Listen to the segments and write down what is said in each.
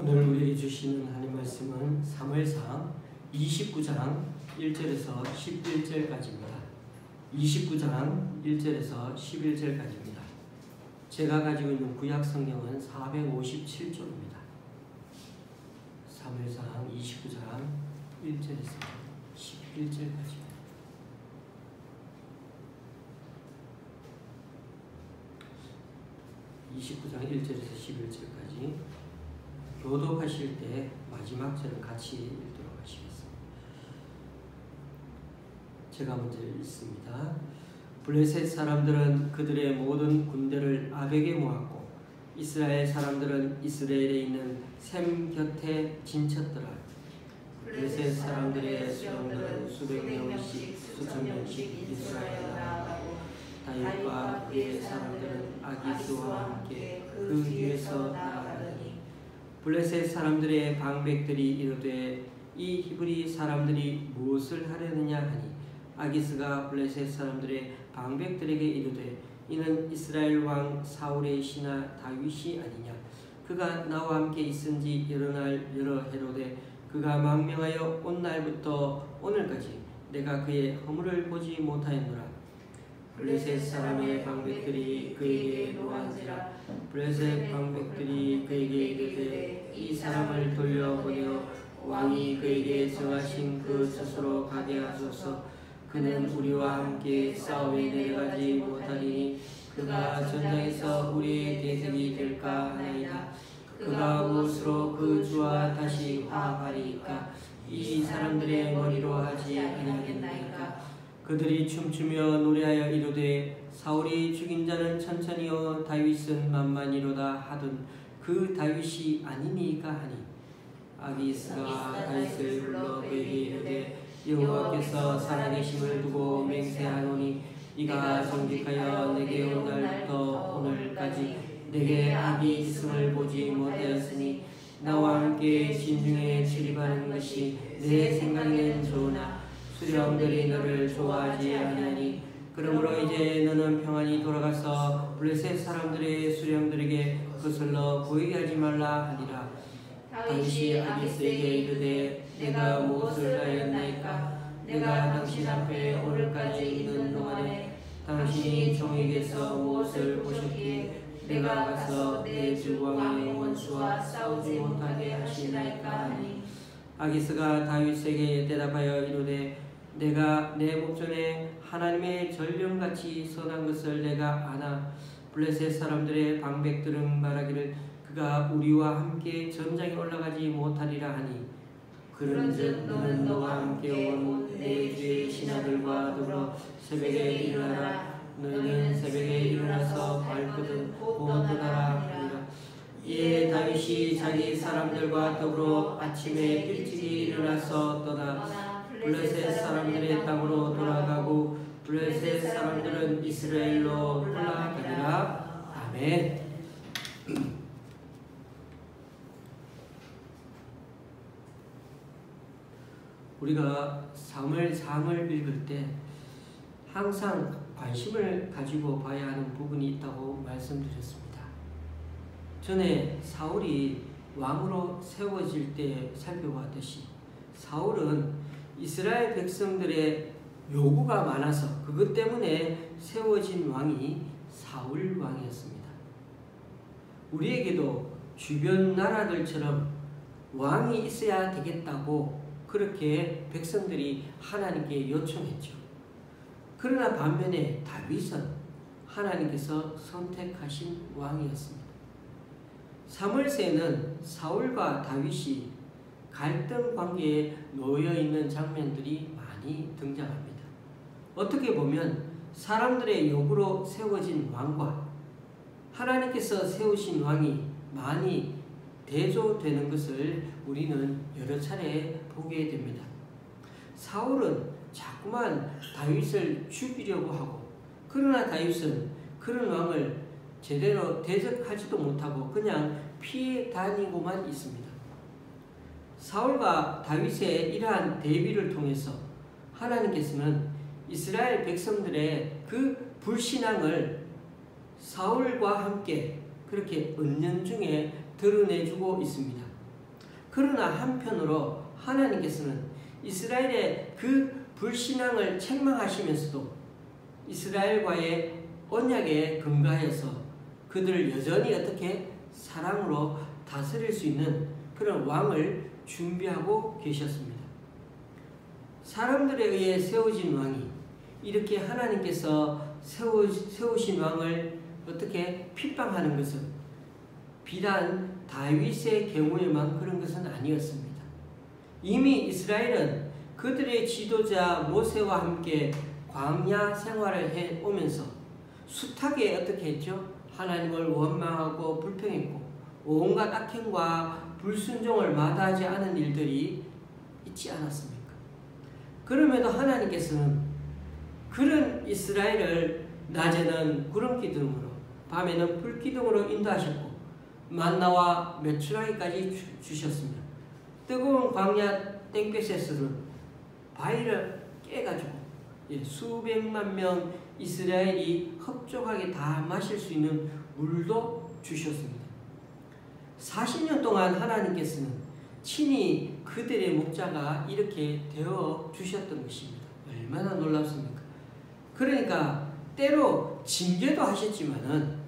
오늘 우리에게 주시는 하나님 말씀은 사무엘상 29장 1절에서 11절까지입니다. 29장 1절에서 11절까지입니다. 제가 가지고 있는 구약 성경은 457조입니다. 사무엘상 29장 1절에서 11절까지입니다. (29장 1절에서 11절까지) 교독하실 때 마지막 절을 같이 읽도록 하시겠습니다. 제가 먼저 읽습니다. 블레셋 사람들은 그들의 모든 군대를 아벡에 모았고 이스라엘 사람들은 이스라엘에 있는 셈 곁에 진쳤더라. 블레셋 사람들의 수령들은 수백 명씩 수천 명씩 이스라엘에 나아가고 다윗과 그의 사람들은 아기스와 함께 그 뒤에서 나아가더니 블레셋 사람들의 방백들이 이르되 이 히브리 사람들이 무엇을 하려느냐 하니 아기스가 블레셋 사람들의 방백들에게 이르되 이는 이스라엘 왕 사울의 신하 다윗이 아니냐. 그가 나와 함께 있은지 여러 날 여러 해로되 그가 망명하여 온 날부터 오늘까지 내가 그의 허물을 보지 못하였노라. 블레셋 사람의 방백들이 그에게 노한지라. 블레셋 방백들이 그에게 이르되 이 사람을 돌려보내어 왕이 그에게 정하신 그 스스로 가게 하소서. 그는 우리와 함께 싸움에 내려가지 못하리니 그가 전장에서 우리의 대적이 될까 하나이다. 그가 무엇으로 그 주와 다시 화합하리이까? 이 사람들의 머리로 하지 아니하겠나이까? 그들이 춤추며 노래하여 이르되 사울이 죽인 자는 천천히요 다윗은 만만이로다 하던 그 다윗이 아니니까 하니 아기스가 다윗을 불러 그에게 이르되 여호와께서 살아계심을 두고 맹세하노니 이가 정직하여 내게 온 날부터 오늘까지 내게 악이 있음을 보지 못하였으니 나와 함께 진중에 출입하는 것이 내 생각에는 좋으나 수령들이 너를 좋아하지 아니하니 그러므로 이제 너는 평안히 돌아가서 블레셋 사람들의 수령들에게 거슬러 보이게 하지 말라 하니라. 다윗이 아기스에게 이르되 내가 무엇을 하였나이까? 내가 당신 앞에 오늘까지 있는 동안에 당신이 종에게서 무엇을 보셨기에 내가 가서 내 주 왕의 원수와 싸우지 못하게 하시나이까 하니 아기스가 다윗에게 대답하여 이르되 내가 내 목전에 하나님의 전령같이 선한 것을 내가 아나 블레셋 사람들의 방백들은 말하기를 그가 우리와 함께 전장에 올라가지 못하리라 하니 그런즉 너는 너와 함께 온 내 주의 신하들과 더불어 새벽에 일어나라. 너희는 새벽에 일어나서 발거든 곧 떠나라 하니라. 이에 다윗이 자기 사람들과 더불어 아침에 일찍이 일어나서 떠나 블레셋 사람들의 땅으로 돌아가고 블레셋 사람들은 이스라엘로 올라가니라. 아멘. 우리가 사무엘상을 읽을 때 항상 관심을 가지고 봐야 하는 부분이 있다고 말씀드렸습니다. 전에 사울이 왕으로 세워질 때 살펴봤듯이 사울은 이스라엘 백성들의 요구가 많아서 그것 때문에 세워진 왕이 사울 왕이었습니다. 우리에게도 주변 나라들처럼 왕이 있어야 되겠다고 그렇게 백성들이 하나님께 요청했죠. 그러나 반면에 다윗은 하나님께서 선택하신 왕이었습니다. 사무엘서에는 사울과 다윗이 갈등 관계에 놓여 있는 장면들이 많이 등장합니다. 어떻게 보면 사람들의 요구로 세워진 왕과 하나님께서 세우신 왕이 많이 대조되는 것을 우리는 여러 차례 보게 됩니다. 사울은 자꾸만 다윗을 죽이려고 하고 그러나 다윗은 그런 왕을 제대로 대적하지도 못하고 그냥 피해 다니고만 있습니다. 사울과 다윗의 이러한 대비를 통해서 하나님께서는 이스라엘 백성들의 그 불신앙을 사울과 함께 그렇게 은연중에 드러내주고 있습니다. 그러나 한편으로 하나님께서는 이스라엘의 그 불신앙을 책망하시면서도 이스라엘과의 언약에 근거하여서 그들을 여전히 어떻게 사랑으로 다스릴 수 있는 그런 왕을 준비하고 계셨습니다. 사람들에 의해 세워진 왕이 이렇게 하나님께서 세우신 왕을 어떻게 핍박하는 것은 비단 다윗의 경우에만 그런 것은 아니었습니다. 이미 이스라엘은 그들의 지도자 모세와 함께 광야 생활을 해오면서 숱하게 어떻게 했죠? 하나님을 원망하고 불평했고 온갖 악행과 불순종을 마다하지 않은 일들이 있지 않았습니까? 그럼에도 하나님께서는 그런 이스라엘을 낮에는 구름기둥으로 밤에는 불기둥으로 인도하셨고 만나와 메추라기까지 주셨습니다. 뜨거운 광야 땡볕에서는 바위를 깨가지고 수백만 명 이스라엘이 흡족하게 다 마실 수 있는 물도 주셨습니다. 40년 동안 하나님께서는 친히 그들의 목자가 이렇게 되어 주셨던 것입니다. 얼마나 놀랍습니까? 그러니까 때로 징계도 하셨지만은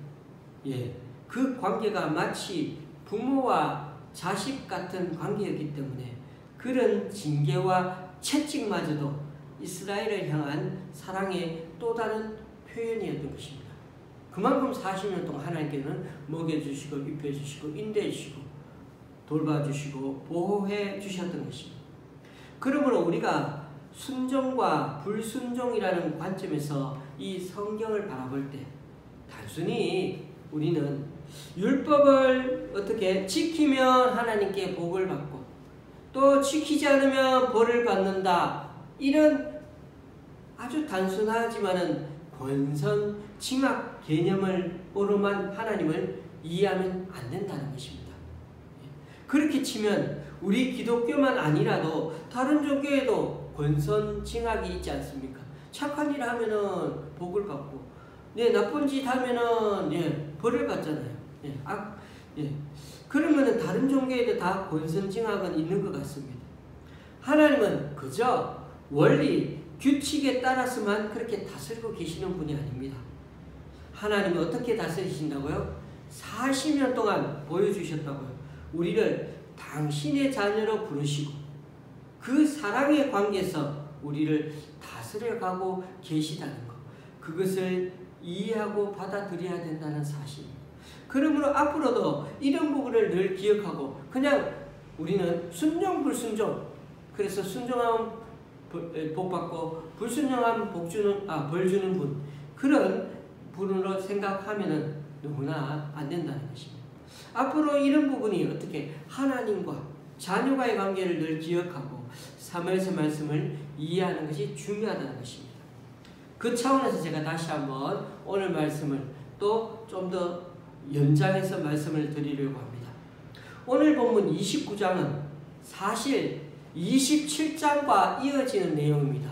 그 관계가 마치 부모와 자식 같은 관계였기 때문에 그런 징계와 채찍마저도 이스라엘을 향한 사랑의 또 다른 표현이었던 것입니다. 그만큼 40년 동안 하나님께는 먹여주시고 입혀주시고 인도해주시고 돌봐주시고 보호해 주셨던 것입니다. 그러므로 우리가 순종과 불순종이라는 관점에서 이 성경을 바라볼 때 단순히 우리는 율법을 어떻게 지키면 하나님께 복을 받고 또 지키지 않으면 벌을 받는다, 이런 아주 단순하지만은 권선징악 개념으로만 하나님을 이해하면 안 된다는 것입니다. 그렇게 치면 우리 기독교만 아니라도 다른 종교에도 권선징악이 있지 않습니까? 착한 일 하면은 복을 받고, 나쁜 짓 하면은 벌을 받잖아요. 그러면은 다른 종교에도 다 권선징악은 있는 것 같습니다. 하나님은 그저 원리, 규칙에 따라서만 그렇게 다스리고 계시는 분이 아닙니다. 하나님은 어떻게 다스리신다고요? 40년 동안 보여주셨다고요. 우리를 당신의 자녀로 부르시고 그 사랑의 관계에서 우리를 다스려가고 계시다는 것, 그것을 이해하고 받아들여야 된다는 사실. 그러므로 앞으로도 이런 부분을 늘 기억하고 그냥 우리는 순종 불순종, 그래서 순종하면 복 받고 불순종하면 벌 주는 분, 그런 분으로 생각하면은 너무나 안 된다는 것입니다. 앞으로 이런 부분이 어떻게 하나님과 자녀와의 관계를 늘 기억하고 사무엘서 말씀을 이해하는 것이 중요하다는 것입니다. 그 차원에서 제가 다시 한번 오늘 말씀을 또 좀 더 연장해서 말씀을 드리려고 합니다. 오늘 본문 29장은 사실 27장과 이어지는 내용입니다.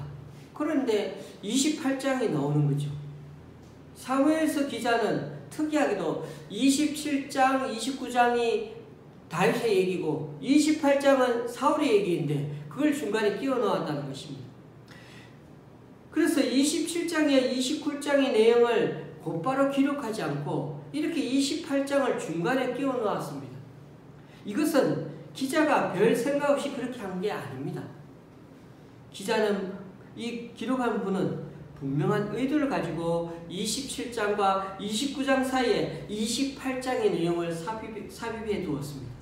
그런데 28장이 나오는 거죠. 사무엘서 기자는 특이하게도 27장, 29장이 다윗의 얘기고 28장은 사울의 얘기인데 그걸 중간에 끼워 넣었다는 것입니다. 그래서 27장에 29장의 내용을 곧바로 기록하지 않고 이렇게 28장을 중간에 끼워 넣었습니다. 이것은 기자가 별 생각 없이 그렇게 한 게 아닙니다. 기자는, 이 기록한 분은 분명한 의도를 가지고 27장과 29장 사이에 28장의 내용을 삽입해 두었습니다.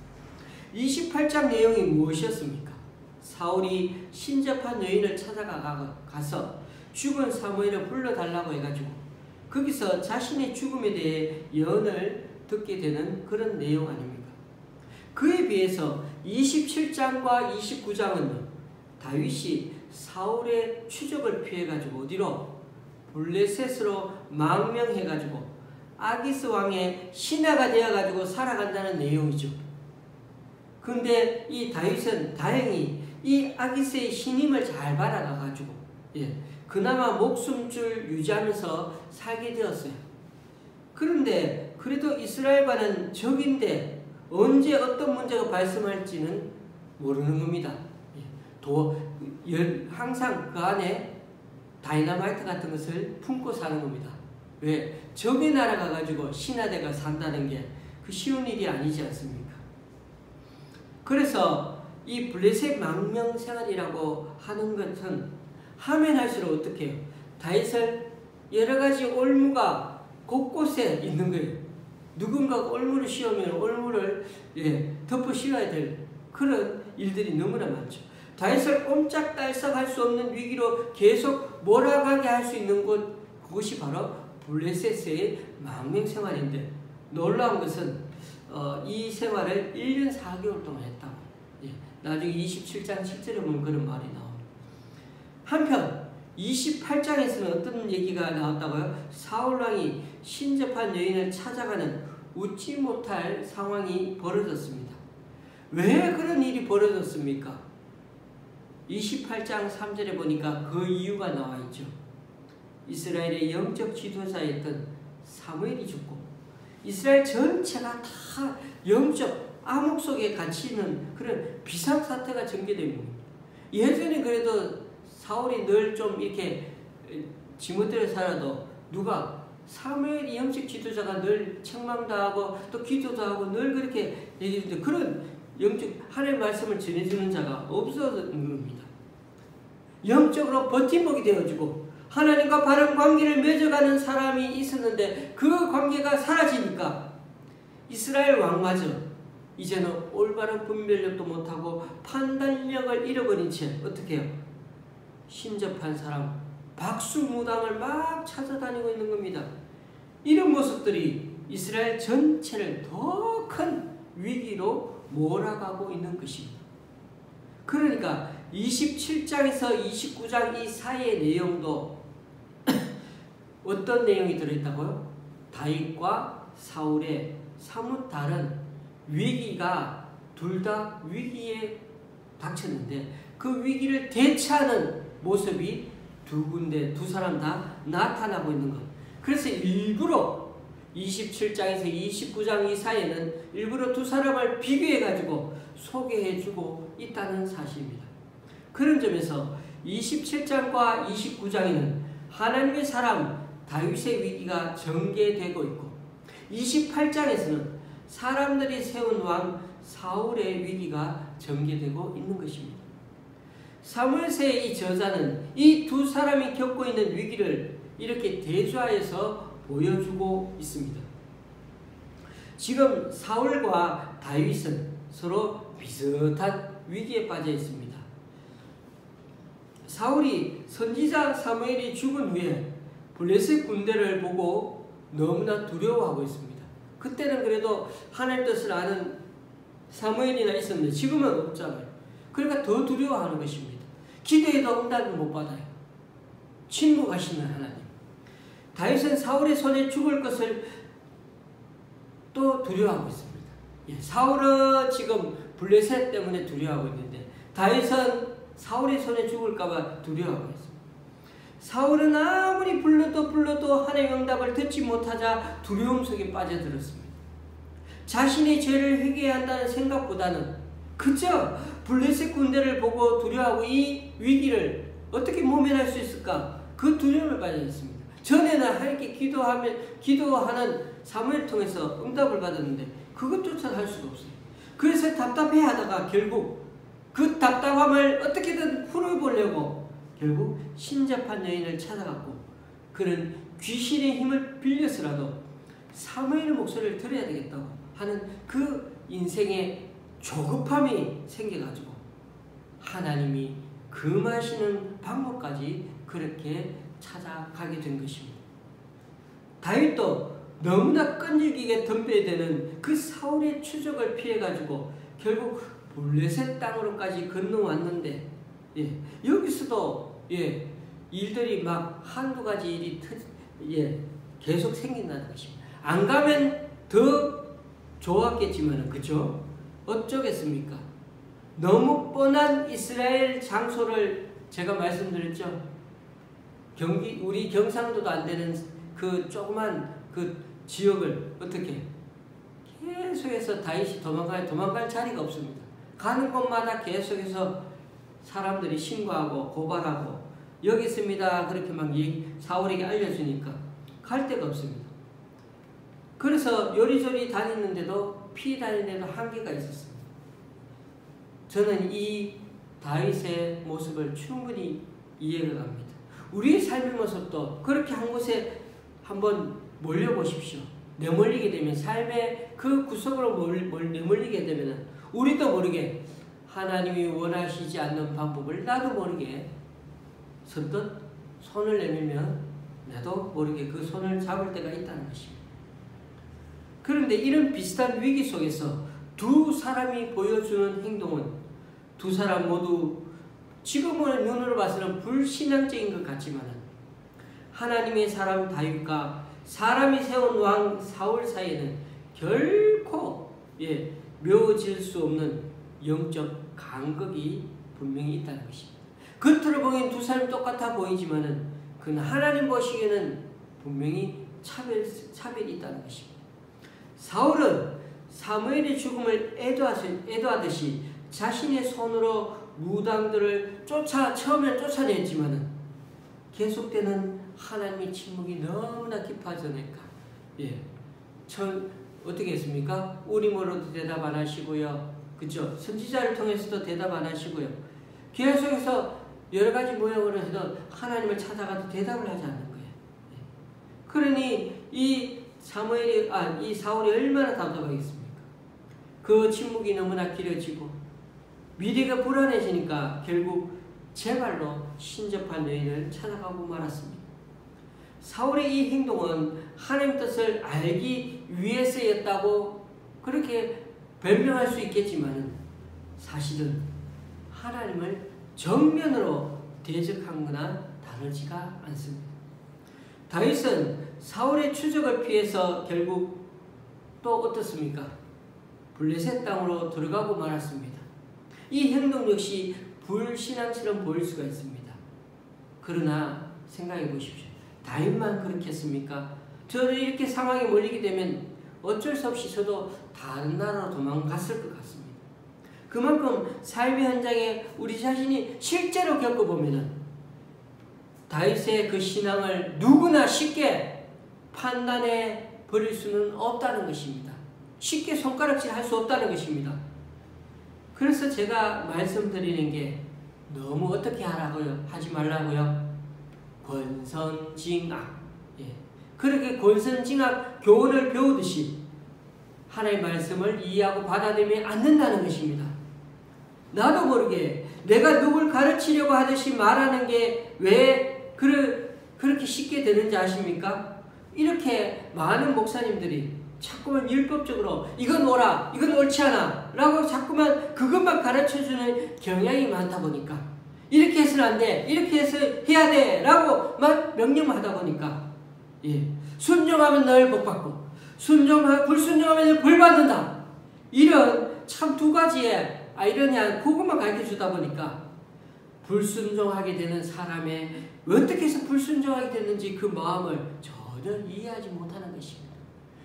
28장 내용이 무엇이었습니까? 사울이 신접한 여인을 찾아가서 죽은 사무엘을 불러달라고 해가지고 거기서 자신의 죽음에 대해 예언을 듣게 되는 그런 내용 아닙니까? 그에 비해서 27장과 29장은 다윗이 사울의 추적을 피해가지고 어디로? 블레셋으로 망명해가지고 아기스 왕의 신하가 되어가지고 살아간다는 내용이죠. 근데 이 다윗은 다행히 이 아기스의 신임을 잘 받아가가지고 그나마 목숨줄 유지하면서 살게 되었어요. 그런데 그래도 이스라엘과는 적인데 언제 어떤 문제가 발생할지는 모르는 겁니다. 항상 그 안에 다이너마이트 같은 것을 품고 사는 겁니다. 왜? 적의 나라 가가지고 신하대가 산다는 게 그 쉬운 일이 아니지 않습니까? 그래서 이 블레셋 망명 생활이라고 하는 것은 하면 할수록 어떻게 해요? 다윗을 여러 가지 올무가 곳곳에 있는 거예요. 누군가가 올무를 씌우면 올무를 덮어 씌워야 될 그런 일들이 너무나 많죠. 다윗을 꼼짝달싹 할 수 없는 위기로 계속 몰아가게 할 수 있는 그것이 바로 블레셋의 망명 생활인데, 놀라운 것은 이 생활을 1년 4개월 동안 했다고. 나중에 27장 7절에 보면 그런 말이 나옵니다. 한편 28장에서는 어떤 얘기가 나왔다고요? 사울왕이 신접한 여인을 찾아가는 웃지 못할 상황이 벌어졌습니다. 왜 그런 일이 벌어졌습니까? 28장 3절에 보니까 그 이유가 나와 있죠. 이스라엘의 영적 지도자였던 사무엘이 죽고 이스라엘 전체가 다 영적 암흑 속에 갇히는 그런 비상사태가 전개됩니다. 예전에 그래도 사울이 늘 좀 이렇게 지멋대로 살아도 누가 사무엘이 영적 지도자가 늘 책망도 하고 또 기도도 하고 늘 그렇게 얘기했는데 그런 영적 하나님의 말씀을 전해주는 자가 없어진 겁니다. 영적으로 버팀목이 되어지고 하나님과 바른 관계를 맺어가는 사람이 있었는데 그 관계가 사라지니까 이스라엘 왕마저 이제는 올바른 분별력도 못하고 판단력을 잃어버린 채 어떻게 해요? 신접한 사람 박수무당을 막 찾아다니고 있는 겁니다. 이런 모습들이 이스라엘 전체를 더 큰 위기로 몰아가고 있는 것입니다. 그러니까 27장에서 29장 이 사이의 내용도 어떤 내용이 들어있다고요? 다윗과 사울의 사뭇 다른 위기가 둘 다 위기에 닥쳤는데 그 위기를 대처하는 모습이 두 사람 다 나타나고 있는 것. 그래서 일부러 27장에서 29장 이 사이에는 일부러 두 사람을 비교해가지고 소개해주고 있다는 사실입니다. 그런 점에서 27장과 29장에는 하나님의 사람 다윗의 위기가 전개되고 있고 28장에서는 사람들이 세운 왕 사울의 위기가 전개되고 있는 것입니다. 사무엘서의 이 저자는 이 두 사람이 겪고 있는 위기를 이렇게 대조하여서 보여주고 있습니다. 지금 사울과 다윗은 서로 비슷한 위기에 빠져 있습니다. 사울이 선지자 사무엘이 죽은 후에 블레셋 군대를 보고 너무나 두려워하고 있습니다. 그때는 그래도 하나님 뜻을 아는 사무엘이나 있었는데 지금은 없잖아요. 그러니까 더 두려워하는 것입니다. 기도해도 응답을 못 받아요. 침묵하시는 하나님. 다윗은 사울의 손에 죽을 것을 또 두려워하고 있습니다. 사울은 지금 블레셋 때문에 두려워하고 있는데 다윗은 사울의 손에 죽을까봐 두려워하고 있습니다. 사울은 아무리 불러도 하나님의 응답을 듣지 못하자 두려움 속에 빠져들었습니다. 자신의 죄를 회개해야 한다는 생각보다는 그저 블레셋 군대를 보고 두려워하고 이 위기를 어떻게 모면할 수 있을까? 그 두려움을 빠져 있습니다. 전에는 하나님께 기도하는 사무엘을 통해서 응답을 받았는데 그것조차 할 수가 없어요. 그래서 답답해하다가 결국 그 답답함을 어떻게든 풀어보려고 결국 신접한 여인을 찾아갔고 그는 귀신의 힘을 빌려서라도 사무엘의 목소리를 들어야 되겠다고 하는 그 인생의 조급함이 생겨가지고 하나님이 금하시는 방법까지 그렇게 찾아가게 된 것입니다. 다윗도 너무나 끈질기게 덤벼드는 그 사울의 추적을 피해가지고 결국 블레셋 땅으로까지 건너왔는데 여기서도 일들이 막 한두 가지 일이 계속 생긴다는 것입니다. 안 가면 더 좋았겠지만 그죠? 어쩌겠습니까? 너무 뻔한 이스라엘 장소를 제가 말씀드렸죠. 우리 경상도도 안 되는 그 조그만 그 지역을 어떻게 계속해서 다윗이 도망갈 자리가 없습니다. 가는 곳마다 계속해서 사람들이 신고하고 고발하고 여기 있습니다. 그렇게 막 사울에게 알려주니까 갈 데가 없습니다. 그래서 요리조리 다니는데도 피해 다니는데도 한계가 있었습니다. 저는 이 다윗의 모습을 충분히 이해가 갑니다. 우리의 삶의 모습도 그렇게 한 곳에 한번 몰려보십시오. 내몰리게 되면 삶의 그 구석으로 내몰리게 되면 우리도 모르게 하나님이 원하시지 않는 방법을 나도 모르게 선뜻 손을 내밀면 나도 모르게 그 손을 잡을 때가 있다는 것입니다. 그런데 이런 비슷한 위기 속에서 두 사람이 보여주는 행동은 두 사람 모두 지금은 눈으로 봐서는 불신앙적인 것 같지만 하나님의 사람 다윗과 사람이 세운 왕 사울 사이에는 결코 묘질 수 없는 영적 간극이 분명히 있다는 것입니다. 겉으로 보기엔 두 사람이 똑같아 보이지만은 그는 하나님 보시기에는 분명히 차별이 있다는 것입니다. 사울은 사무엘의 죽음을 애도하듯이 자신의 손으로 무당들을 처음엔 쫓아냈지만은 계속되는 하나님의 침묵이 너무나 깊어지니까 어떻게 했습니까? 우림으로도 대답 안 하시고요. 그죠? 선지자를 통해서도 대답 안 하시고요. 계속해서 여러 가지 모양으로 해도 하나님을 찾아가도 대답을 하지 않는 거예요. 그러니 이 사울이 얼마나 답답하겠습니까? 그 침묵이 너무나 길어지고 미래가 불안해지니까 결국 제발로 신접한 여인을 찾아가고 말았습니다. 사울의 이 행동은 하나님 뜻을 알기 위해서였다고 그렇게 변명할 수 있겠지만 사실은 하나님을 정면으로 대적한 거나 다르지가 않습니다. 다윗은 사울의 추적을 피해서 결국 또 어떻습니까? 블레셋 땅으로 들어가고 말았습니다. 이 행동 역시 불신앙처럼 보일 수가 있습니다. 그러나 생각해 보십시오. 다윗만 그렇게 했습니까? 저는 이렇게 상황에 몰리게 되면 어쩔 수 없이 저도 다른 나라로 도망갔을 것 같습니다. 그만큼 삶의 현장에 우리 자신이 실제로 겪어보면 다윗의 그 신앙을 누구나 쉽게 판단해 버릴 수는 없다는 것입니다. 쉽게 손가락질 할 수 없다는 것입니다. 그래서 제가 말씀드리는 게 너무 어떻게 하라고요? 하지 말라고요? 권선징악. 그렇게 권선징악 교훈을 배우듯이 하나님의 말씀을 이해하고 받아들이지 않는다는 것입니다. 나도 모르게 내가 누굴 가르치려고 하듯이 말하는 게 왜 그렇게 쉽게 되는지 아십니까? 이렇게 많은 목사님들이 자꾸만 율법적으로 이건 옳아, 이건 옳지 않아 라고 자꾸만 그것만 가르쳐주는 경향이 많다 보니까 이렇게 해서는 안 돼, 이렇게 해서 해야 돼 라고 막 명령하다 보니까 순종하면 널 복받고 불순종하면 널 벌받는다, 이런 참 두 가지의 아이러니한 그것만 가르쳐주다 보니까 불순종하게 되는 사람의 어떻게 해서 불순종하게 됐는지 그 마음을 전혀 이해하지 못하는 것입니다.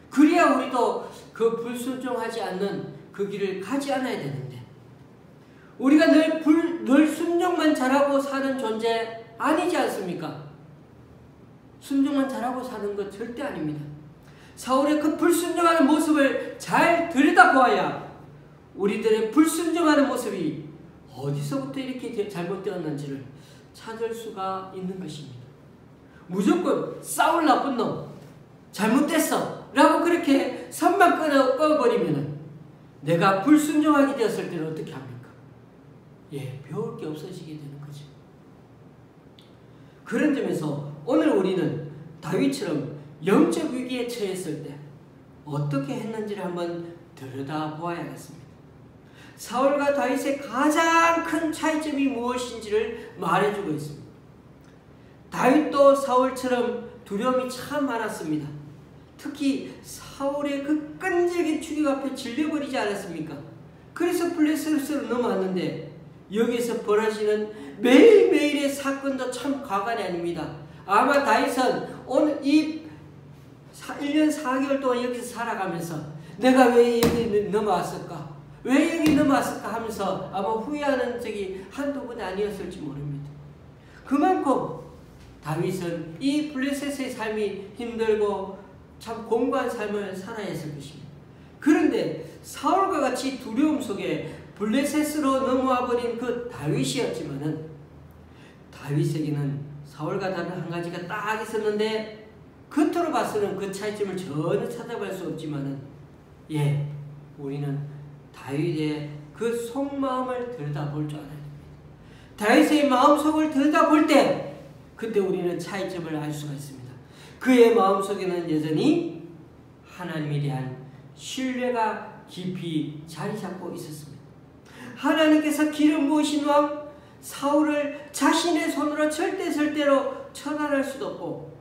그래야 우리도 그 불순종하지 않는 그 길을 가지 않아야 되는데 우리가 늘 순종만 잘하고 사는 존재 아니지 않습니까? 순종만 잘하고 사는 것 절대 아닙니다. 사울의 그 불순종하는 모습을 잘 들여다보아야 우리들의 불순종하는 모습이 어디서부터 이렇게 잘못되었는지를 찾을 수가 있는 것입니다. 무조건 사울 나쁜 놈, 잘못됐어 라고 그렇게 선만 꺼버리면 내가 불순종하게 되었을 때는 어떻게 합니까? 배울 게 없어지게 되는 거죠. 그런 점에서 오늘 우리는 다윗처럼 영적 위기에 처했을 때 어떻게 했는지를 한번 들여다보아야겠습니다. 사울과 다윗의 가장 큰 차이점이 무엇인지를 말해주고 있습니다. 다윗도 사울처럼 두려움이 참 많았습니다. 특히 사울의 그 끈질긴 추격 앞에 질려버리지 않았습니까? 그래서 블레셋으로 넘어왔는데 여기서 벌어지는 매일매일의 사건도 참 과관이 아닙니다. 아마 다윗은 오늘 이 1년 4개월 동안 여기서 살아가면서 내가 왜 여기 넘어왔을까? 왜 여기 넘어왔을까 하면서 아마 후회하는 적이 한두 번이 아니었을지 모릅니다. 그만큼 다윗은 이 블레셋의 삶이 힘들고 참 공고한 삶을 살아야 했을 것입니다. 그런데 사울과 같이 두려움 속에 블레셋으로 넘어와 버린 그 다윗이었지만은, 다윗에게는 사울과 다른 한 가지가 딱 있었는데, 겉으로 봐서는 그 차이점을 전혀 찾아볼 수 없지만은, 우리는 다윗의 그 속마음을 들여다볼 줄 알아야 됩니다. 다윗의 마음속을 들여다볼 때 그때 우리는 차이점을 알 수가 있습니다. 그의 마음속에는 여전히 하나님에 대한 신뢰가 깊이 자리 잡고 있었습니다. 하나님께서 기름 부으신 왕 사울을 자신의 손으로 절대로 처단할 수도 없고,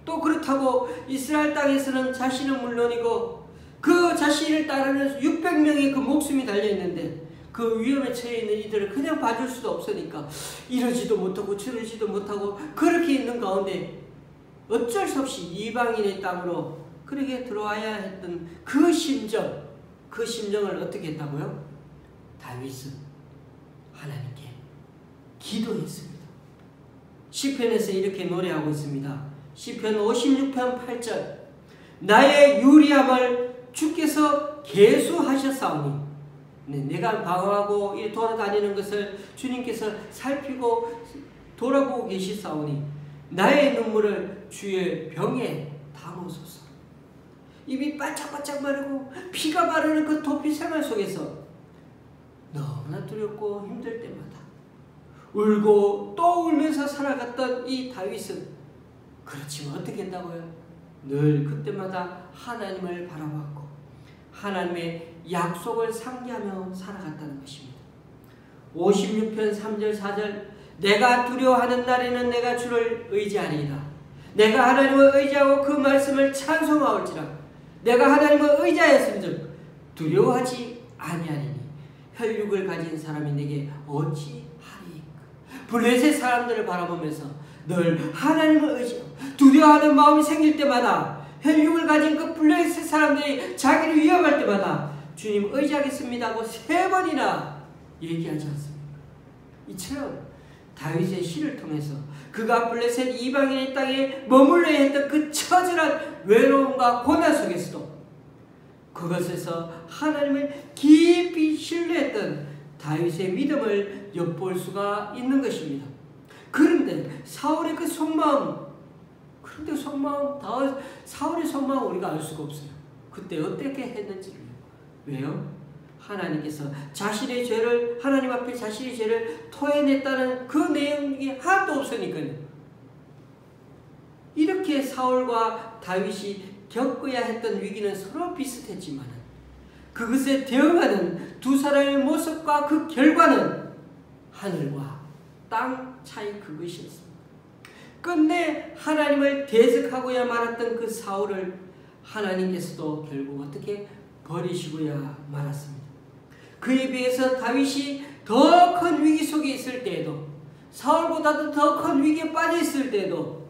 또 그렇다고 이스라엘 땅에서는 자신은 물론이고 그 자신을 따르는 600명의 그 목숨이 달려있는데, 그 위험에 처해 있는 이들을 그냥 봐줄 수도 없으니까 이러지도 못하고 저러지도 못하고 그렇게 있는 가운데 어쩔 수 없이 이방인의 땅으로 그렇게 들어와야 했던 그 심정을 어떻게 했다고요? 다윗은 하나님께 기도했습니다. 시편에서 이렇게 노래하고 있습니다. 시편 56편 8절, 나의 유리함을 주께서 계수하셨사오니, 내가 방황하고 돌아다니는 것을 주님께서 살피고 돌아보고 계시사오니 나의 눈물을 주의 병에 담으소서. 입이 바짝바짝 마르고 피가 마르는 그 도피 생활 속에서 너무나 두렵고 힘들 때마다 울고 또 울면서 살아갔던 이 다윗은, 그렇지만 어떻게 했다고요? 늘 그때마다 하나님을 바라봤고 하나님의 약속을 상기하며 살아갔다는 것입니다. 56편 3절 4절, 내가 두려워하는 날에는 내가 주를 의지하리이다. 내가 하나님을 의지하고 그 말씀을 찬송하올지라. 내가 하나님을 의지하였음즉 두려워하지 아니하리니 혈육을 가진 사람이 내게 어찌하리이까. 블레셋 사람들을 바라보면서 늘 하나님을 의지하고 두려워하는 마음이 생길 때마다, 혈육을 가진 그 블레셋 사람들이 자기를 위협할 때마다 주님 의지하겠습니다 하고 3번이나 얘기하지 않습니까? 이처럼 다윗의 시를 통해서 그가 블레셋 이방인의 땅에 머물러야 했던 그 처절한 외로움과 고난 속에서도 그것에서 하나님을 깊이 신뢰했던 다윗의 믿음을 엿볼 수가 있는 것입니다. 그런데 사울의 그 속마음, 사울의 속마음 우리가 알 수가 없어요. 그때 어떻게 했는지를. 왜요? 하나님께서 자신의 죄를, 하나님 앞에 자신의 죄를 토해냈다는 그 내용이 하나도 없으니까요. 이렇게 사울과 다윗이 겪어야 했던 위기는 서로 비슷했지만 그것에 대응하는 두 사람의 모습과 그 결과는 하늘과 땅 차이 그것이었습니다. 끝내 하나님을 대적하고야 말았던 그 사울을 하나님께서도 결국 어떻게 버리시고야 말았습니다. 그에 비해서 다윗이 더 큰 위기 속에 있을 때에도, 사울보다도 더 큰 위기에 빠져 있을 때에도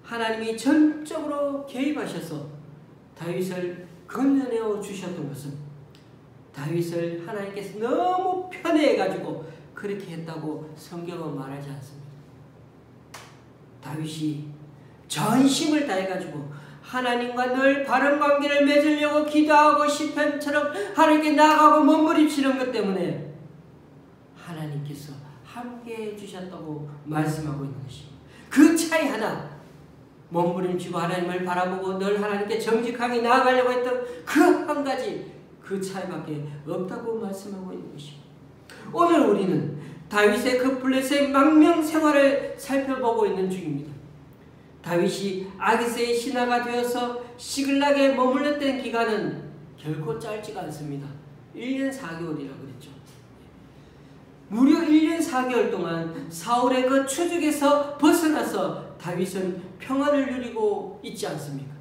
하나님이 전적으로 개입하셔서 다윗을 건져내어 주셨던 것은, 다윗을 하나님께서 너무 편애해가지고 그렇게 했다고 성경은 말하지 않습니다. 다윗이 전심을 다해가지고 하나님과 늘 바른 관계를 맺으려고 기도하고 시편처럼 하나님께 나아가고 몸부림치는 것 때문에 하나님께서 함께해 주셨다고 말씀하고 있는 것입니다. 그 차이 하나, 몸부림치고 하나님을 바라보고 늘 하나님께 정직하게 나아가려고 했던 그 한 가지, 그 차이밖에 없다고 말씀하고 있는 것입니다. 오늘 우리는 다윗의 그 블레셋 망명 생활을 살펴보고 있는 중입니다. 다윗이 아기스의 신하가 되어서 시글락에 머물렀던 기간은 결코 짧지가 않습니다. 1년 4개월이라고 그랬죠. 무려 1년 4개월 동안 사울의 그 추적에서 벗어나서 다윗은 평안을 누리고 있지 않습니까?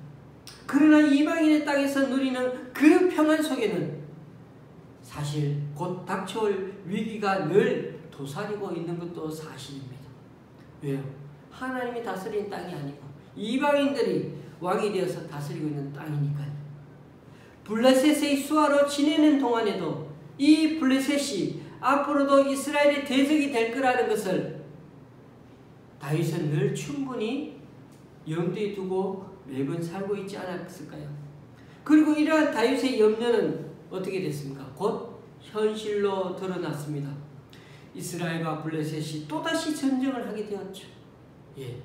그러나 이방인의 땅에서 누리는 그 평안 속에는 사실 곧 닥쳐올 위기가 늘 도사리고 있는 것도 사실입니다. 왜요? 하나님이 다스리는 땅이 아니고 이방인들이 왕이 되어서 다스리고 있는 땅이니까요. 블레셋의 수하로 지내는 동안에도 이 블레셋이 앞으로도 이스라엘의 대적이 될 거라는 것을 다윗은 늘 충분히 염두에 두고 매번 살고 있지 않았을까요? 그리고 이러한 다윗의 염려는 어떻게 됐습니까? 곧 현실로 드러났습니다. 이스라엘과 블레셋이 또다시 전쟁을 하게 되었죠. 예.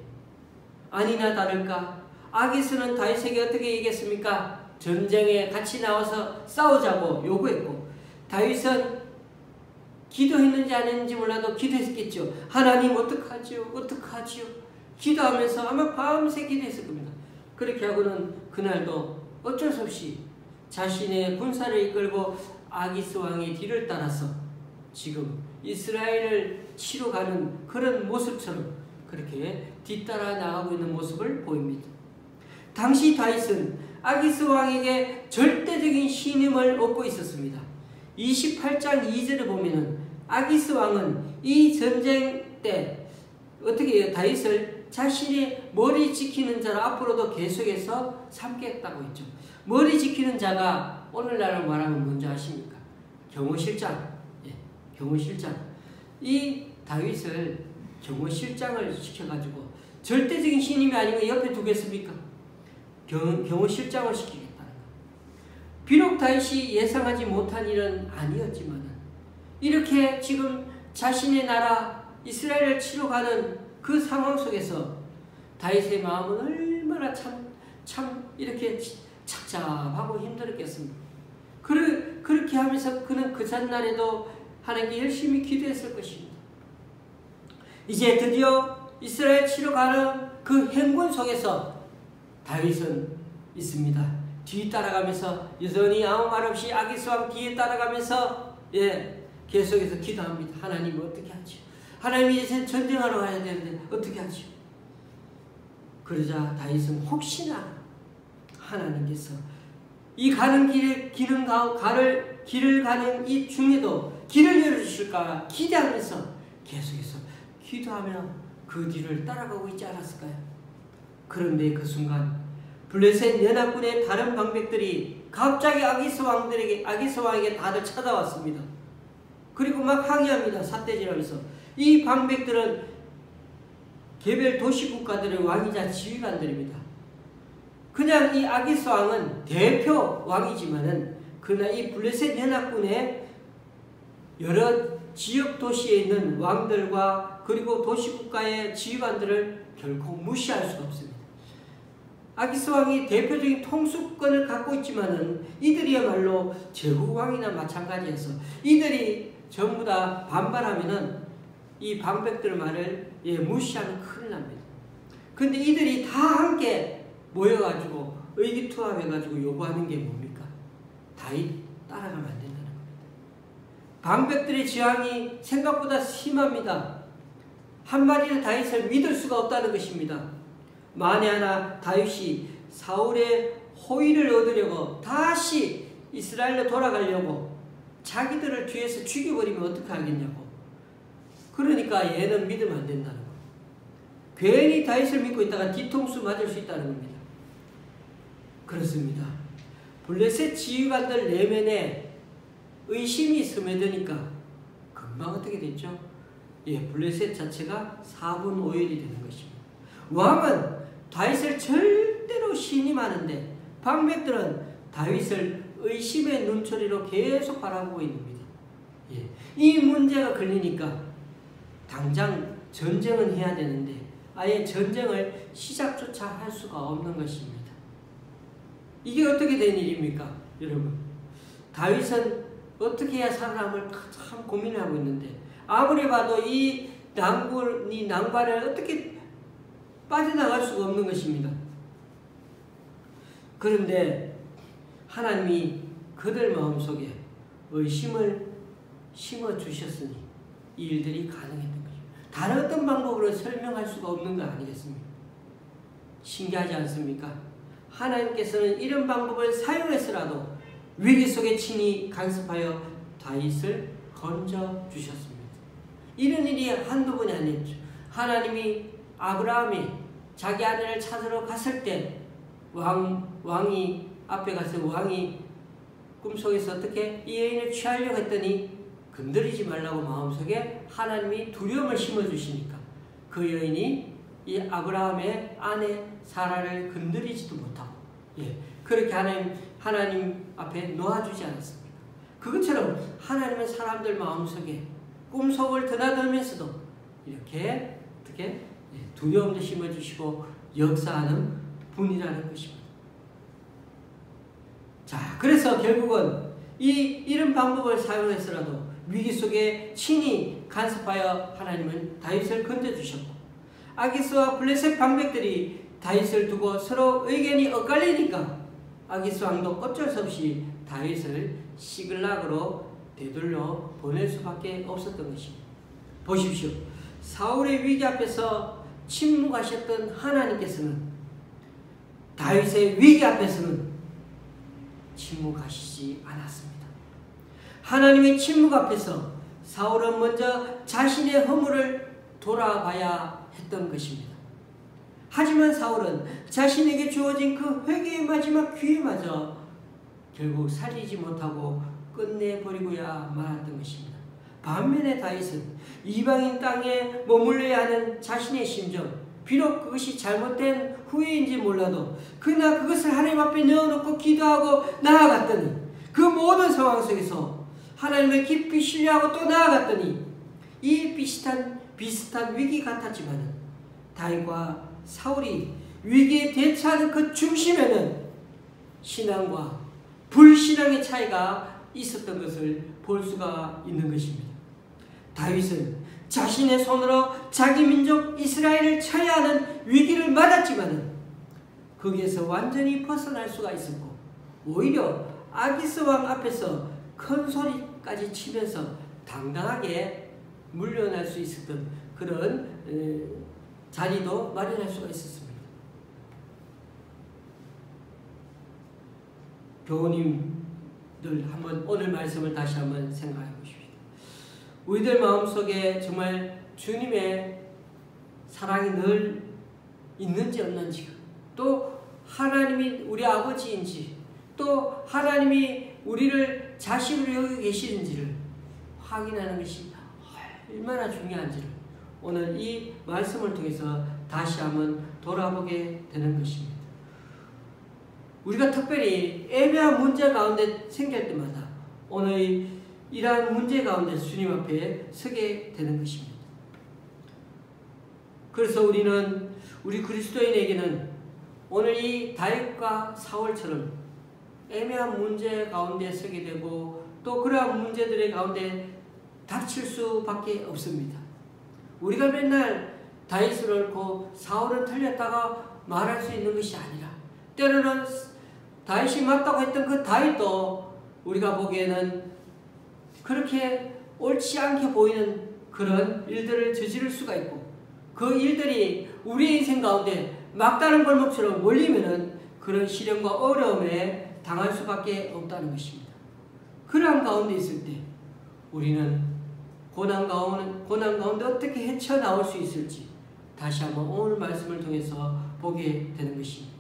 아니나 다를까 아기스는 다윗에게 어떻게 얘기했습니까? 전쟁에 같이 나와서 싸우자고 요구했고, 다윗은 기도했는지 안 했는지 몰라도 기도했겠죠. 하나님 어떡하지요? 어떡하지요? 기도하면서 아마 밤새 기도했을 겁니다. 그렇게 하고는 그날도 어쩔 수 없이 자신의 군사를 이끌고 아기스 왕의 뒤를 따라서 지금 이스라엘을 치러 가는 그런 모습처럼 그렇게 뒤따라 나가고 있는 모습을 보입니다. 당시 다윗은 아기스 왕에게 절대적인 신임을 얻고 있었습니다. 28장 2절을 보면은 아기스 왕은 이 전쟁 때 어떻게 해요? 다윗을 자신의 머리 지키는 자로 앞으로도 계속해서 삼겠다고 했죠. 머리 지키는 자가 오늘날로 말하면 뭔지 아십니까? 경호실장. 예, 경호실장. 이 다윗을 경호실장을 시켜가지고 절대적인 신임이 아니면 옆에 두겠습니까? 경호실장을 시키겠다는 것. 비록 다윗이 예상하지 못한 일은 아니었지만 이렇게 지금 자신의 나라 이스라엘을 치러 가는 그 상황 속에서 다윗의 마음은 얼마나 참 이렇게 착잡하고 힘들었겠습니까? 그렇게 하면서 그는 그 전날에도 하나님께 열심히 기도했을 것입니다. 이제 드디어 이스라엘 치러 가는 그 행군 속에서 다윗은 있습니다. 뒤 따라가면서 여전히 아무 말 없이 아기스 왕 뒤에 따라가면서 계속해서 기도합니다. 하나님 어떻게 하죠? 하나님이 이제 전쟁하러 가야 되는데 어떻게 하죠? 그러자 다윗은 혹시나 하나님께서 이 가는 길을 가는 이 중에도 길을 열어주실까 기대하면서 계속해서 기도하며 그 뒤를 따라가고 있지 않았을까요? 그런데 그 순간 블레셋 연합군의 다른 방백들이 갑자기 아기스 왕에게 다들 찾아왔습니다. 그리고 막 항의합니다. 삿대질하면서. 이 방백들은 개별 도시국가들의 왕이자 지휘관들입니다. 그냥 이 아기스 왕은 대표 왕이지만은 그러나 이 블레셋 연합군의 여러 지역 도시에 있는 왕들과 그리고 도시국가의 지휘관들을 결코 무시할 수가 없습니다. 아기스 왕이 대표적인 통수권을 갖고 있지만은 이들이야말로 제국왕이나 마찬가지여서 이들이 전부 다 반발하면은 이 방백들 말을 무시하면 큰일 납니다. 근데 이들이 다 함께 모여가지고 의기투합해가지고 요구하는 게 뭡니까? 다윗 따라가면 안 된다는 겁니다. 방백들의 저항이 생각보다 심합니다. 한마디로 다윗을 믿을 수가 없다는 것입니다. 만에 하나 다윗이 사울의 호의를 얻으려고 다시 이스라엘로 돌아가려고 자기들을 뒤에서 죽여버리면 어떻게 하겠냐고. 그러니까 얘는 믿으면 안 된다는 거예요. 괜히 다윗을 믿고 있다가 뒤통수 맞을 수 있다는 겁니다. 그렇습니다. 블레셋 지휘관들 내면에 의심이 스며드니까 금방 어떻게 됐죠? 블레셋 자체가 4분 5일이 되는 것입니다. 왕은 다윗을 절대로 신임하는데 방백들은 다윗을 의심의 눈초리로 계속 바라보고 있습니다. 이 문제가 걸리니까 당장 전쟁은 해야 되는데 아예 전쟁을 시작조차 할 수가 없는 것입니다. 이게 어떻게 된 일입니까? 여러분, 다윗은 어떻게 해야 살아남을 참 고민을 하고 있는데 아무리 봐도 이 난관을 어떻게 빠져나갈 수가 없는 것입니다. 그런데 하나님이 그들 마음속에 의심을 심어주셨으니 이 일들이 가능했던 것입니다. 다른 어떤 방법으로 설명할 수가 없는 거 아니겠습니까? 신기하지 않습니까? 하나님께서는 이런 방법을 사용해서라도 위기 속에 친히 간섭하여 다윗을 건져주셨습니다. 이런 일이 한두 번이 아니었죠. 하나님이 아브라함이 자기 아내를 찾으러 갔을 때 왕이 앞에 가서 왕이 꿈속에서 어떻게 이 여인을 취하려고 했더니 건드리지 말라고 마음속에 하나님이 두려움을 심어주시니까 그 여인이 이 아브라함의 아내 사라를 건드리지도 못하고 그렇게 하나님 앞에 놓아주지 않았습니까? 그것처럼 하나님은 사람들 마음속에 꿈속을 드나들면서도 이렇게 어떻게 두려움도 심어주시고 역사하는 분이라는 것입니다. 자, 그래서 결국은 이런 방법을 사용해서라도 위기 속에 친히 간섭하여 하나님은 다윗을 건져주셨고, 아기스와 블레셋 방백들이 다윗을 두고 서로 의견이 엇갈리니까 아기스 왕도 어쩔 수 없이 다윗을 시글락으로 되돌려 보낼 수밖에 없었던 것입니다. 보십시오. 사울의 위기 앞에서 침묵하셨던 하나님께서는 다윗의 위기 앞에서는 침묵하시지 않았습니다. 하나님의 침묵 앞에서 사울은 먼저 자신의 허물을 돌아봐야 했던 것입니다. 하지만 사울은 자신에게 주어진 그 회개의 마지막 기회마저 결국 살리지 못하고 끝내버리고야 말았던 것입니다. 반면에 다윗은 이방인 땅에 머물러야 하는 자신의 심정, 비록 그것이 잘못된 후회인지 몰라도 그러나 그것을 하나님 앞에 내어놓고 기도하고 나아갔더니 그 모든 상황 속에서 하나님을 깊이 신뢰하고 또 나아갔더니 이 비슷한 위기 같았지만 다윗과 사울이 위기에 대처하는 그 중심에는 신앙과 불신앙의 차이가 있었던 것을 볼 수가 있는 것입니다. 다윗은 자신의 손으로 자기 민족 이스라엘을 쳐야 하는 위기를 맞았지만 거기에서 완전히 벗어날 수가 있었고, 오히려 아기스 왕 앞에서 큰 소리까지 치면서 당당하게 물러날 수 있었던 그런 자리도 마련할 수가 있었습니다. 교우님들 한번 오늘 말씀을 다시 한번 생각해 보십시오. 우리들 마음속에 정말 주님의 사랑이 늘 있는지 없는지, 또 하나님이 우리 아버지인지, 또 하나님이 우리를 자식으로 여기고 계시는지를 확인하는 것이 얼마나 중요한지를 오늘 이 말씀을 통해서 다시 한번 돌아보게 되는 것입니다. 우리가 특별히 애매한 문제 가운데 생길 때마다 오늘 이러한 문제 가운데 주님 앞에 서게 되는 것입니다. 그래서 우리 그리스도인에게는 오늘 이 다윗과 사울처럼 애매한 문제 가운데 서게 되고 또 그러한 문제들의 가운데 닥칠 수밖에 없습니다. 우리가 맨날 다윗을 옳고 사울은 틀렸다가 말할 수 있는 것이 아니라 때로는 다윗이 맞다고 했던 그 다윗도 우리가 보기에는 그렇게 옳지 않게 보이는 그런 일들을 저지를 수가 있고, 그 일들이 우리 인생 가운데 막다른 골목처럼 몰리면은 그런 시련과 어려움에 당할 수밖에 없다는 것입니다. 그러한 가운데 있을 때 우리는 고난 가운데 어떻게 헤쳐나올 수 있을지 다시 한번 오늘 말씀을 통해서 보게 되는 것입니다.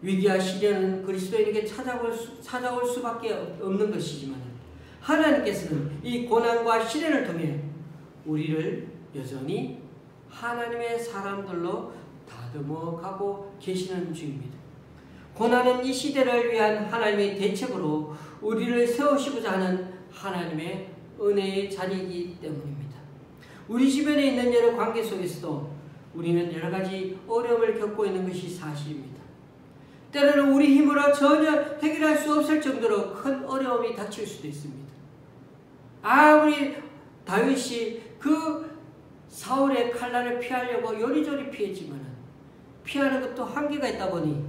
위기와 시련은 그리스도인에게 찾아올 수밖에 없는 것이지만 하나님께서는 이 고난과 시련을 통해 우리를 여전히 하나님의 사람들로 다듬어 가고 계시는 중입니다. 고난은 이 시대를 위한 하나님의 대책으로 우리를 세우시고자 하는 하나님의 은혜의 자리이기 때문입니다. 우리 주변에 있는 여러 관계 속에서도 우리는 여러 가지 어려움을 겪고 있는 것이 사실입니다. 때로는 우리 힘으로 전혀 해결할 수 없을 정도로 큰 어려움이 닥칠 수도 있습니다. 아무리 다윗이 그 사울의 칼날을 피하려고 요리조리 피했지만 피하는 것도 한계가 있다 보니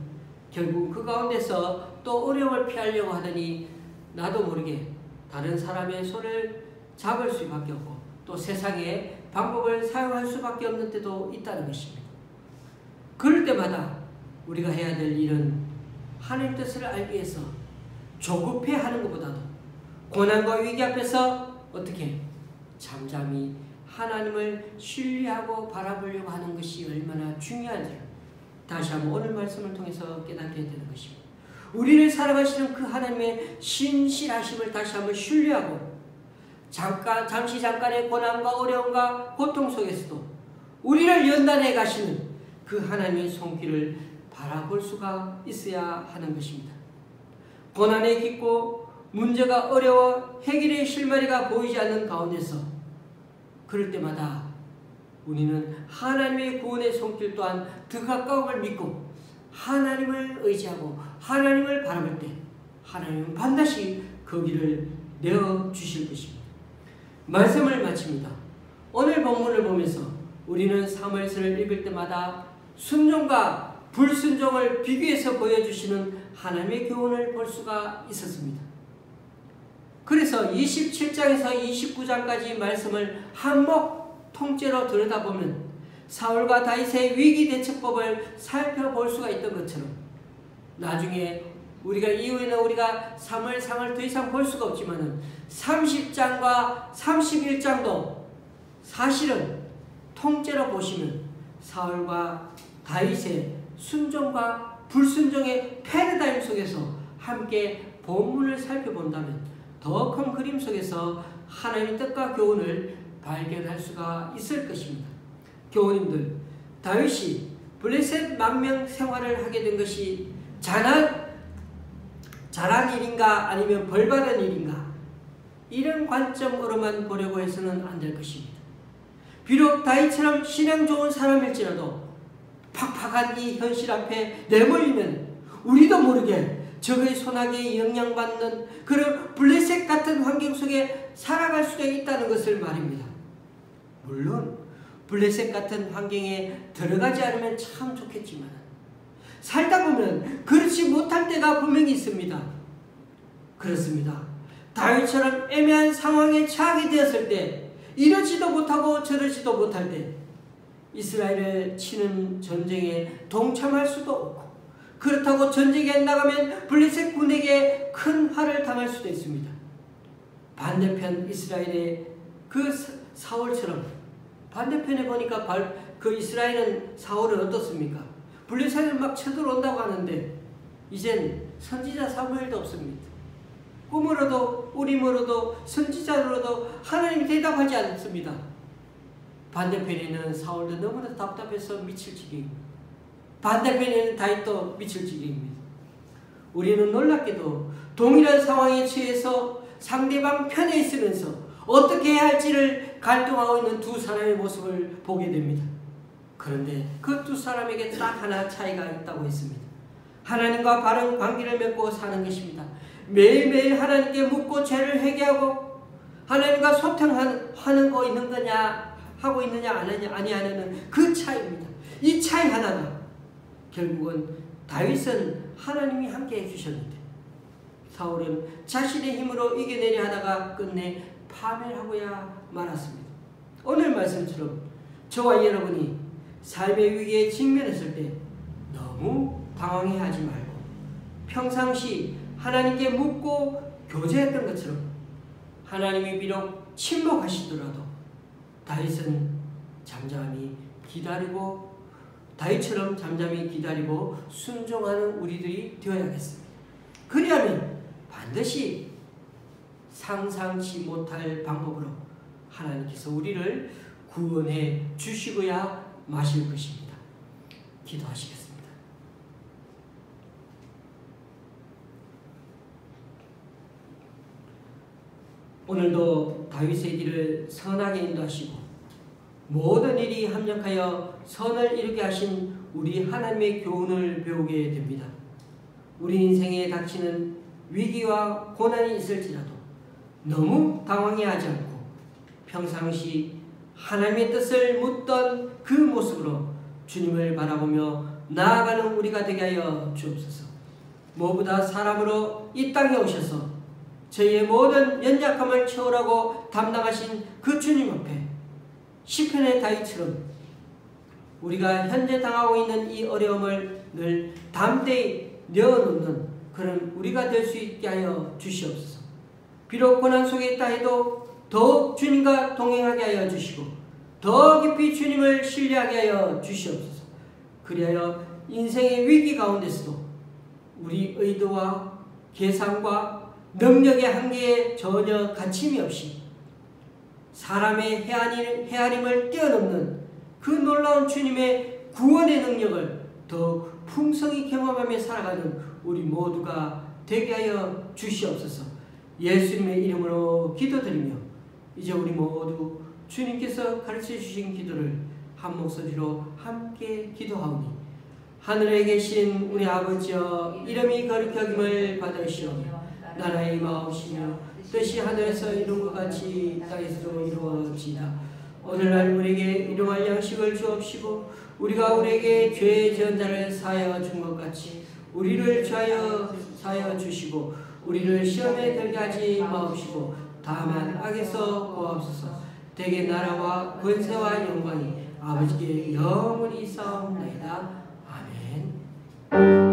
결국 그 가운데서 또 어려움을 피하려고 하더니 나도 모르게 다른 사람의 손을 잡을 수밖에 없고 또 세상의 방법을 사용할 수밖에 없는 때도 있다는 것입니다. 그럴 때마다 우리가 해야 될 일은 하나님 뜻을 알기 위해서 조급해하는 것보다도 고난과 위기 앞에서 어떻게 잠잠히 하나님을 신뢰하고 바라보려고 하는 것이 얼마나 중요한지를 다시 한번 오늘 말씀을 통해서 깨닫게 되는 것입니다. 우리를 사랑하시는 그 하나님의 신실하심을 다시 한번 신뢰하고 잠시 잠깐의 고난과 어려움과 고통 속에서도 우리를 연단해 가시는 그 하나님의 손길을 바라볼 수가 있어야 하는 것입니다. 고난에 깊고 문제가 어려워 해결의 실마리가 보이지 않는 가운데서 그럴 때마다 우리는 하나님의 구원의 손길 또한 더 가까움을 믿고 하나님을 의지하고 하나님을 바라볼 때 하나님은 반드시 그 길을 내어주실 것입니다. 말씀을 마칩니다. 오늘 본문을 보면서 우리는 사무엘서를 읽을 때마다 순종과 불순종을 비교해서 보여주시는 하나님의 교훈을 볼 수가 있었습니다. 그래서 27장에서 29장까지 말씀을 한목 통째로 들여다보면 사울과 다윗의 위기대처법을 살펴볼 수가 있던 것처럼 나중에 이후에는 우리가 사무엘상을 더 이상 볼 수가 없지만 30장과 31장도 사실은 통째로 보시면 사울과 다윗의 순종과 불순종의 패러다임 속에서 함께 본문을 살펴본다면 더 큰 그림 속에서 하나님의 뜻과 교훈을 발견할 수가 있을 것입니다. 교우님들, 다윗이 블레셋 망명 생활을 하게 된 것이 잘한 일인가 아니면 벌받은 일인가 이런 관점으로만 보려고 해서는 안 될 것입니다. 비록 다윗처럼 신앙 좋은 사람일지라도 팍팍한 이 현실 앞에 내몰리면 우리도 모르게 적의 손아귀에 영향받는 그런 블레셋 같은 환경 속에 살아갈 수가 있다는 것을 말입니다. 물론 블레셋 같은 환경에 들어가지 않으면 참 좋겠지만 살다 보면 그렇지 못할 때가 분명히 있습니다. 그렇습니다. 다윗처럼 애매한 상황에 처하게 되었을 때 이러지도 못하고 저러지도 못할 때 이스라엘을 치는 전쟁에 동참할 수도 없고 그렇다고 전쟁에 나가면 블레셋 군에게 큰 화를 당할 수도 있습니다. 반대편 이스라엘의 그 사울처럼 반대편에 보니까 그 이스라엘은 사울은 어떻습니까? 블레셋을 막 쳐들어온다고 하는데 이젠 선지자 사무엘도 없습니다. 꿈으로도 우림으로도 선지자로도 하나님이 대답하지 않습니다. 반대편에는 사울도 너무나 답답해서 미칠 지경입니다. 반대편에는 다윗도 미칠 지경입니다. 우리는 놀랍게도 동일한 상황에 처해서 상대방 편에 있으면서 어떻게 해야 할지를 갈등하고 있는 두 사람의 모습을 보게 됩니다. 그런데 그 두 사람에게 딱 하나 차이가 있다고 했습니다. 하나님과 바른 관계를 맺고 사는 것입니다. 매일매일 하나님께 묻고 죄를 회개하고 하나님과 소통하는 거 있는 거냐 하고 있느냐 아니하는 그 차이입니다. 이 차이 하나가 결국은 다윗은 하나님이 함께 해주셨는데 사울은 자신의 힘으로 이겨내려 하다가 끝내 파멸하고야 말았습니다. 오늘 말씀처럼 저와 여러분이 삶의 위기에 직면했을 때 너무 당황해하지 말고 평상시 하나님께 묻고 교제했던 것처럼 하나님이 비록 침묵하시더라도 다윗은 잠잠히 기다리고 다윗처럼 잠잠히 기다리고 순종하는 우리들이 되어야겠습니다. 그리하면 반드시 상상치 못할 방법으로 하나님께서 우리를 구원해 주시고야 마실 것입니다. 기도하시겠습니다. 오늘도 다윗의 길을 선하게 인도하시고 모든 일이 합력하여 선을 이루게 하신 우리 하나님의 교훈을 배우게 됩니다. 우리 인생에 닥치는 위기와 고난이 있을지라도 너무 당황해하지 않고 평상시 하나님의 뜻을 묻던 그 모습으로 주님을 바라보며 나아가는 우리가 되게 하여 주옵소서. 무엇보다 사람으로 이 땅에 오셔서 저희의 모든 연약함을 채우라고 담당하신 그 주님 앞에 시편의 다윗처럼 우리가 현재 당하고 있는 이 어려움을 늘 담대히 내어놓는 그런 우리가 될 수 있게 하여 주시옵소서. 비록 고난 속에 있다 해도 더욱 주님과 동행하게 하여 주시고 더 깊이 주님을 신뢰하게 하여 주시옵소서. 그리하여 인생의 위기 가운데서도 우리 의도와 계산과 능력의 한계에 전혀 갇힘이 없이 사람의 헤아림을 뛰어넘는 그 놀라운 주님의 구원의 능력을 더 풍성히 경험하며 살아가는 우리 모두가 되게 하여 주시옵소서. 예수님의 이름으로 기도드리며 이제 우리 모두 주님께서 가르쳐 주신 기도를 한 목소리로 함께 기도하오니 하늘에 계신 우리 아버지여 이름이 거룩히 여김을 받으시오며 나라의 마옵시며 뜻이 하늘에서 이룬 것 같이 땅에서도 이루어지이다. 오늘날 우리에게 일용할 양식을 주옵시고 우리가 우리에게 죄 지은 자를 사하여 준 것 같이 우리를 사하여 주시고 우리를 시험에 들게 하지 마옵시고 다만 악에서 구하옵소서. 대개 나라와 권세와 영광이 아버지께 영원히 있사옵나이다. 아멘.